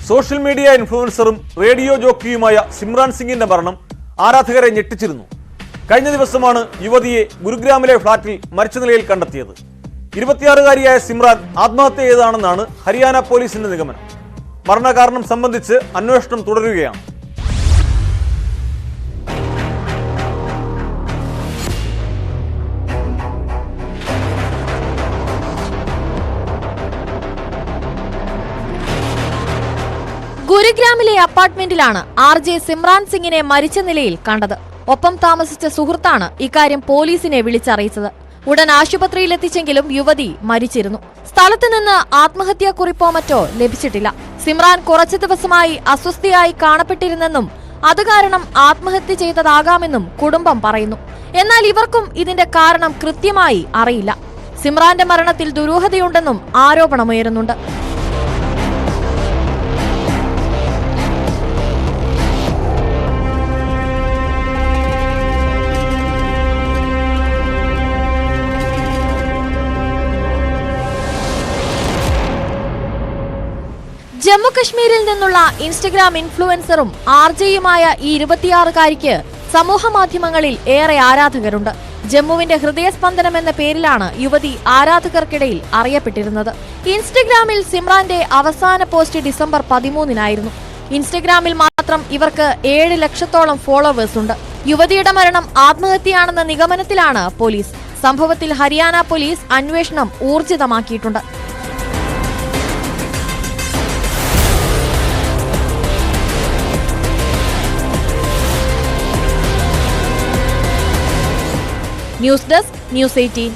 Social media ഇൻഫ്ലുവൻസറും radio ജോക്കിയുമായ Simran സിംഗിന്റെ മരണം ആരാധകരെ ഞെട്ടിച്ചിരുന്നു. കഴിഞ്ഞ ദിവസമാണ് യുവതിയെ ഗുരുഗ്രാമിലെ ഫ്ളാറ്റിൽ മരിച്ച നിലയിൽ കണ്ടെത്തിയത്. 26-കാരിയായ സിമ്രാൻ ആത്മഹത്യ ചെയ്തതാണെന്നാണ് ഹരിയാന പോലീസിന്റെ നിഗമനം. മരണകാരണം സംബന്ധിച്ച് അന്വേഷണം തുടരുകയാണ്. ഗുരുഗ്രാമിലെ അപ്പാർട്ട്മെന്റിലാണ് RJ സിമ്രാൻ സിംഗിനെ മരിച്ച നിലയിൽ കണ്ടത്. ഒപ്പം താമസിച്ച സുഹൃത്താണ് ഇക്കാര്യം പോലീസിനെ വിളിച്ചറിയിച്ചത്. ഉടൻ ആശുപത്രിയിലെത്തിച്ചെങ്കിലും യുവതി മരിച്ചിരുന്നു. സ്ഥലത്ത് നിന്ന് ആത്മഹത്യാക്കുറിപ്പോ മറ്റോ ലഭിച്ചിട്ടില്ല. സിമ്രാൻ കുറച്ചു ദിവസമായി അസ്വസ്ഥയായി കാണപ്പെട്ടിരുന്നെന്നും അത് കാരണം ആത്മഹത്യ ചെയ്തതാകാമെന്നും കുടുംബം പറയുന്നു. എന്നാൽ ഇവർക്കും ഇതിന്റെ കാരണം കൃത്യമായി അറിയില്ല. സിമ്രാന്റെ മരണത്തിൽ ദുരൂഹതയുണ്ടെന്നും ആരോപണമുയരുന്നുണ്ട്. ജമ്മുകശ്മീരിൽ നിന്നുള്ള ഇൻസ്റ്റഗ്രാം ഇൻഫ്ലുവൻസറും RJയുമായ ഈ 26-കാരിക്ക് സമൂഹ മാധ്യമങ്ങളിൽ ഏറെ ആരാധകരുണ്ട്. ജമ്മുവിന്റെ ഹൃദയസ്പന്ദനം എന്ന പേരിലാണ് യുവതി ആരാധകർക്കിടയിൽ അറിയപ്പെട്ടിരുന്നത്. ഇൻസ്റ്റഗ്രാമിൽ സിമ്രാന്റെ അവസാന പോസ്റ്റ് ഡിസംബർ 13-നായിരുന്നു. ഇൻസ്റ്റഗ്രാമിൽ മാത്രം ഇവർക്ക് 7 ലക്ഷത്തോളം ഫോളോവേഴ്സ് ഉണ്ട്. യുവതിയുടെ മരണം ആത്മഹത്യയാണെന്ന നിഗമനത്തിലാണ് പോലീസ്. സംഭവത്തിൽ ഹരിയാന പോലീസ് അന്വേഷണം ഊർജിതമാക്കിയിട്ടുണ്ട്. News desk, News 18.